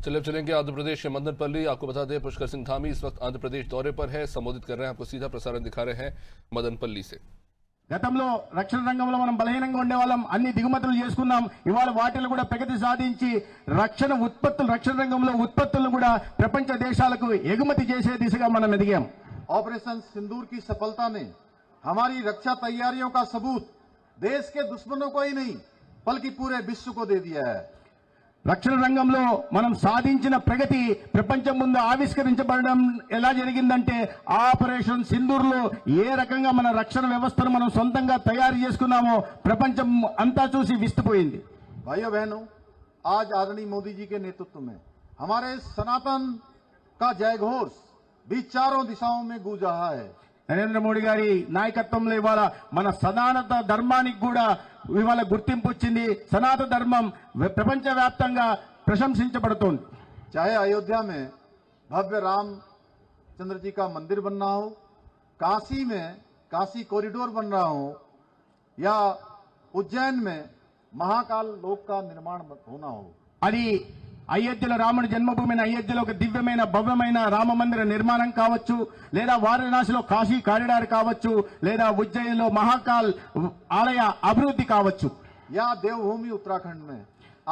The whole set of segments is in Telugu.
चले चलेंगे आंध्र प्रदेश के मदनपल्ली। आपको बता दें पुष्कर सिंह धामी इस वक्त आंध्र प्रदेश दौरे पर है, संबोधित कर रहे हैं। आपको सीधा प्रसारण दिखा रहे हैं मदनपल्ली से। గతంలో రక్షణ రంగంలో మనం బలహీనంగా ఉండేవాళ్ళం, అన్ని దిగుమతులు చేసుకున్నాం. ఇవాళ వాటిలో కూడా ప్రగతి సాధించి రక్షణ రంగంలో ఉత్పత్తులను కూడా ప్రపంచ దేశాలకు ఎగుమతి చేసే దిశగా మనం ఎదిగాం. ऑपरेशन सिंदूर की सफलता ने हमारी रक्षा तैयारियों का सबूत देश के दुश्मनों को ही नहीं बल्कि पूरे विश्व को दे दिया है. రక్షణ రంగంలో మనం సాధించిన ప్రగతి ప్రపంచం ముందు ఆవిష్కరించబడడం ఎలా జరిగిందంటే ఆపరేషన్ సింధూర్లో ఏ రకంగా మన రక్షణ వ్యవస్థను మనం సొంతంగా తయారు చేసుకున్నామో ప్రపంచం అంతా చూసి విస్తుపోయింది. भाइयों बहनों, आज आदरणीय मोदी जी के नेतृत्व में हमारे सनातन का जयघोष भी चारों दिशाओं में गूंज रहा है. నరేంద్ర మోడీ గారి నాయకత్వంలో ఇవాళ మన సనాతన ధర్మానికి కూడా ఇవాళ గుర్తింపు వచ్చింది. సనాతన ధర్మం ప్రపంచవ్యాప్తంగా ప్రశంసించబడుతోంది. चाहे अयोध्या में भव्य राम चंद्र जी का मंदिर बनना हो, काशी में काशी कॉरिडोर बन रहा हो, या उज्जैन में महाकाल लोक का निर्माण होना हो. అది అయోధ్యలో రాముడి జన్మభూమిని అయోధ్యలో ఒక దివ్యమైన భవ్యమైన రామ మందిర నిర్మాణం కావచ్చు, లేదా వారణాసిలో కాశీ కారిడార్ కావచ్చు, లేదా ఉజ్జయిన్లో మహాకాల్ ఆలయ అభివృద్ధి కావచ్చు, या देवभूमि उत्तराखंड में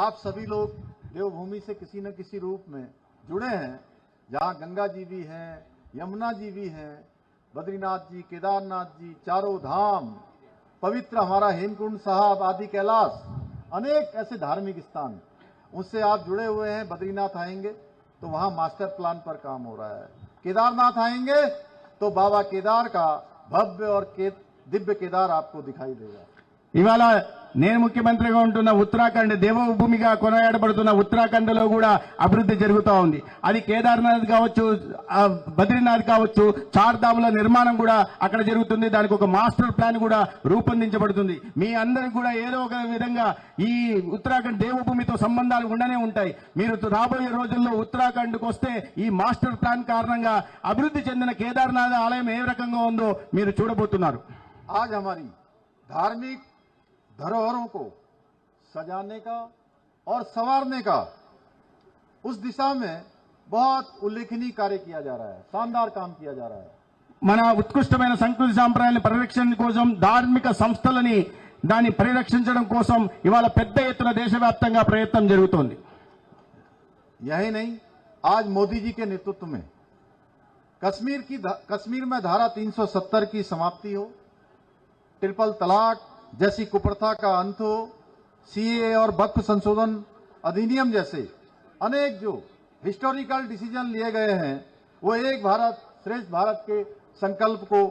आप सभी लोग देवभूमि से किसी न किसी रूप में जुड़े हैं, जहां गंगा जी भी हैं, यमुना जी भी हैं, बद्रीनाथ जी, केदारनाथ जी, चारों धाम, पवित्र हमारा हेमकुंड साहब आदि कैलाश, अनेक ऐसे धार्मिक स्थान उससे आप जुड़े हुए हैं. बद्रीनाथ आएंगे तो वहां मास्टर प्लान पर काम हो रहा है. केदारनाथ आएंगे तो बाबा केदार का भव्य और दिव्य केदार आपको दिखाई देगा. ఇవాళ నేను ముఖ్యమంత్రిగా ఉంటున్న ఉత్తరాఖండ్ దేవభూమిగా కొనయాడబడుతున్న ఉత్తరాఖండ్ లో కూడా అభివృద్ధి జరుగుతూ ఉంది. అది కేదార్నాథ్ కావచ్చు, బద్రీనాథ్ కావచ్చు, చార్ధాముల నిర్మాణం కూడా అక్కడ జరుగుతుంది. దానికి ఒక మాస్టర్ ప్లాన్ కూడా రూపొందించబడుతుంది. మీ అందరికి కూడా ఏదో ఒక విధంగా ఈ ఉత్తరాఖండ్ దేవభూమితో సంబంధాలు ఉండనే ఉంటాయి. మీరు రాబోయే రోజుల్లో ఉత్తరాఖండ్కు వస్తే ఈ మాస్టర్ ప్లాన్ కారణంగా అభివృద్ధి చెందిన కేదార్నాథ్ ఆలయం ఏ రకంగా ఉందో మీరు చూడబోతున్నారు. आज हमारी धार्मिक धरोहरों को सजाने का और संवारने का उस दिशा में बहुत उल्लेखनीय कार्य किया जा रहा है, शानदार काम किया जा रहा है. మన ఉత్కృష్టమైన సంస్కృతి సాంప్రదాయాల పరిరక్షణ కోసం ధార్మిక సంస్థలని దాన్ని పరిరక్షించడం కోసం ఇవాళ పెద్ద ఎత్తున దేశవ్యాప్తంగా ప్రయత్నం జరుగుతోంది. यही नहीं, आज मोदी जी के नेतृत्व में कश्मीर में धारा 370 की समाप्ति हो, ट्रिपल तलाक जैसी कुप्रथा का अंत हो, सीए और वक्फ संशोधन अधिनियम जैसे अनेक जो हिस्टोरिकल डिसीजन लिए गए हैं वो एक भारत श्रेष्ठ भारत के संकल्प को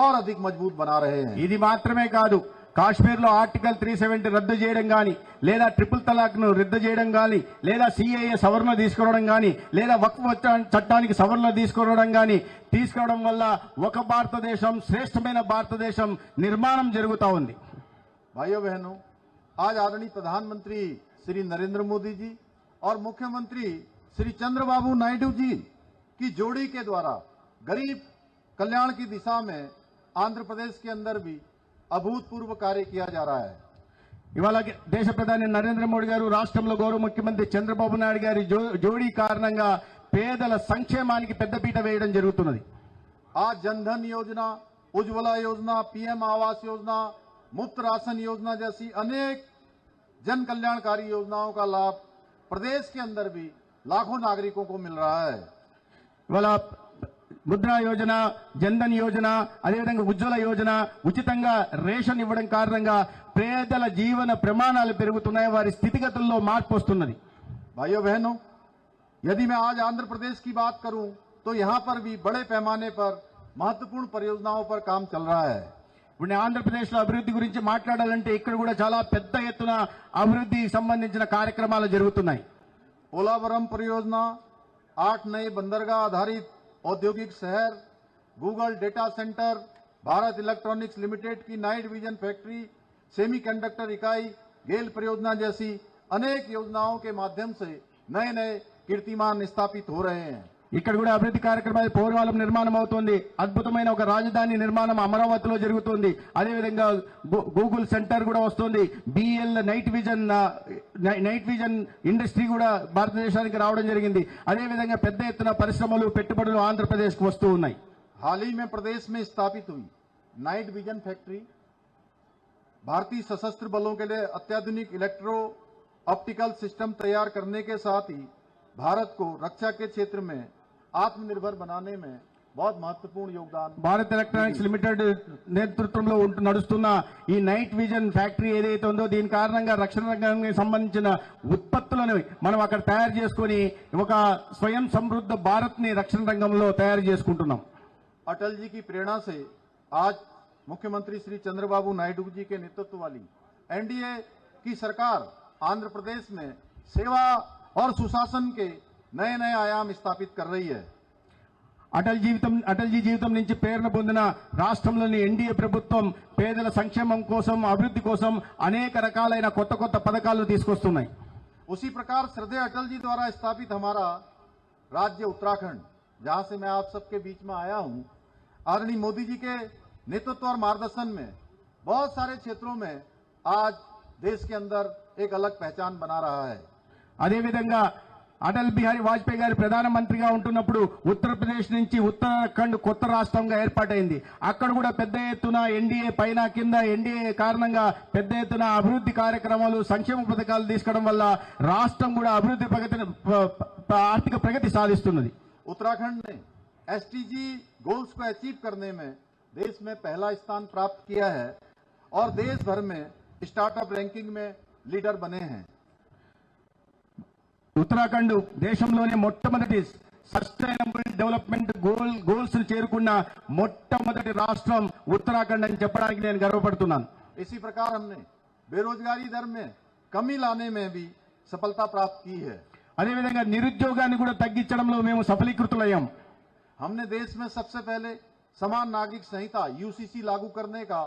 और अधिक मजबूत बना रहे हैं. ఇది మాత్రమే కాదు, కాశ్మీర్లో ఆర్టికల్ 370 రద్దు చేయడం గాని, లేదా ట్రిపుల్ తలాక్ ను రద్దు చేయడం గాని, లేదా సిఏఏ సవరణ తీసుకురావడం గాని, లేదా వక్ఫ్ చట్టానికి సవరణ తీసుకురావడం వల్ల ఒక భారతదేశం శ్రేష్టమైన భారతదేశం నిర్మాణం జరుగుతా ఉంది. भाइयों बहनों, आज आदरणीय प्रधानमंत्री श्री नरेंद्र मोदी जी और मुख्यमंत्री श्री चंद्रबाबू नायडू जी की जोड़ी के द्वारा गरीब कल्याण की दिशा में आंध्र प्रदेश के अंदर भी अभूतपूर्व कार्य किया जा रहा है. ఇవాళ దేశ ప్రధాని నరేంద్ర మోడీ గారు రాష్ట్రంలో గౌరవ ముఖ్యమంత్రి చంద్రబాబు నాయుడు గారి జోడీ కారణంగా పేదల సంక్షేమానికి పెద్దపీట వేయడం జరుగుతున్నది. आज जनधन योजना, उज्ज्वला योजना, पीएम आवास योजना, मुफ्त राशन योजना जैसी अनेक जन कल्याणकारी योजनाओं का लाभ प्रदेश के अंदर भी लाखों नागरिकों को मिल रहा है. ఇవాళ ముద్రా యోజన, జన్ధన్ యోజన, అదేవిధంగా ఉజ్వల యోజన, ఉచితంగా రేషన్ ఇవ్వడం కారణంగా పేదల జీవన ప్రమాణాలు పెరుగుతున్నాయి, వారి స్థితిగతుల్లో మార్పు వస్తున్నది. भाइयों बहनों, यदि मैं आज आंध्र प्रदेश की बात करूं तो यहां पर भी बड़े पैमाने पर महत्वपूर्ण परियोजनाओं पर काम चल रहा है. ఇప్పుడు ఆంధ్రప్రదేశ్ లో అభివృద్ధి గురించి మాట్లాడాలంటే ఇక్కడ కూడా చాలా పెద్ద ఎత్తున అభివృద్ధికి సంబంధించిన కార్యక్రమాలు జరుగుతున్నాయి. पोलावरम परियोजना, 8 नए बंदरगाह आधारित औद्योगिक शहर, Google data centre, Bharat electronics limited की नाइट विजन फैक्ट्री, सेमीकंडक्टर इकाई, गेल परियोजना जैसी अनेक योजनाओं के माध्यम से नए नए कीर्तिमान स्थापित हो रहे हैं. ఇక్కడ కూడా అభివృద్ధి కార్యక్రమాలు పౌరవాలం నిర్మాణం అవుతుంది. అద్భుతమైన ఒక రాజధాని నిర్మాణం అమరావతిలో జరుగుతుంది. అదేవిధంగా గూగుల్ సెంటర్ కూడా వస్తుంది. బిఎల్ నైట్ విజన్ ఇండస్ట్రీ కూడా భారతదేశానికి రావడం జరిగింది. అదేవిధంగా పెద్ద ఎత్తున పరిశ్రమలు పెట్టుబడులు ఆంధ్రప్రదేశ్కు వస్తూ ఉన్నాయి. हाल ही में प्रदेश में स्थापित हुई नाइट विजन फैक्ट्री भारतीय सशस्त्र बलों के लिए अत्याधुनिक इलेक्ट्रो ऑप्टिकल सिस्टम तैयार करने के साथ ही भारत को रक्षा के क्षेत्र में आत्मनिर्भर बनाने में बहुत महत्वपूर्ण योगदान భారత్ ఎలక్ట్రానిక్స్ లిమిటెడ్ నేతృత్వంలో నడుస్తున్న ఈ నైట్ విజన్ ఫ్యాక్టరీ ఏదైతే ఉందో దీని కారణంగా రక్షణ రంగానికి సంబంధించిన ఉత్పత్తులను మనం అక్కడ తయారు చేసుకొని ఒక స్వయం సమృద్ధ భారత్ ని రక్షణ రంగంలో తయారు చేసుకుంటున్నాం. अटल जी की प्रेरणा से आज मुख्यमंत्री श्री चंद्रबाबू नायडू जी के नेतृत्व वाली एनडीए की सरकार आंध्र प्रदेश में सेवा और सुशासन के नए नए आयाम स्थापित कर रही है. అటల్ జీ జీవితం నుంచి ప్రేరణ పొందిన రాష్ట్రంలోని ఎన్డీఏ ప్రభుత్వం పేదల సంక్షేమం కోసం అభివృద్ధి కోసం అనేక రకాలైన కొత్త కొత్త పథకాలను తీసుకొస్తున్నాయి. उसी प्रकार श्रद्धेय अटल जी द्वारा स्थापित हमारा राज्य उत्तराखंड, जहां से मैं आप सबके बीच में आया हूं, आदरणीय मोदी जी के नेतृत्व और मार्गदर्शन में बहुत सारे क्षेत्रों में आज देश के अंदर एक अलग पहचान बना रहा है. అదేవిధంగా అటల్ బిహారీ వాజ్పేయి గారి ప్రధానమంత్రిగా ఉంటున్నప్పుడు ఉత్తరప్రదేశ్ నుంచి ఉత్తరాఖండ్ కొత్త రాష్ట్రంగా ఏర్పాటైంది. అక్కడ కూడా పెద్ద ఎత్తున ఎన్డీఏ పైన కింద ఎన్డీఏ కారణంగా పెద్ద ఎత్తున అభివృద్ధి కార్యక్రమాలు సంక్షేమ పథకాలు తీసుకోవడం వల్ల రాష్ట్రం కూడా అభివృద్ధి ఆర్థిక ప్రగతి సాధిస్తున్నది. उत्तराखंड ने एसटीजी गोल्स को अचीव करने में देश में पहला स्थान प्राप्त किया है और देश भर में स्टार्टअप रैंकिंग में लीडर बने हैं. ఉత్తరాఖండ్ దేశంలోనే మొట్టమొదటి సస్టైనబుల్ డెవలప్మెంట్ గోల్స్ చేరుకున్న మొట్టమొదటి రాష్ట్రం ఉత్తరాఖండ్ అని చెప్పడానికి నేను గర్వపడుతున్నాను. इसी प्रकार हमने बेरोजगारी दर में कमी लाने में भी सफलता प्राप्त की है. అదేవిధంగా నిరుద్యోగాన్ని కూడా తగ్గించడంలో మేము సఫలీకృతులయ్యాం. हमने देश में सबसे पहले समान नागरिक संहिता यूसीसी लागू करने का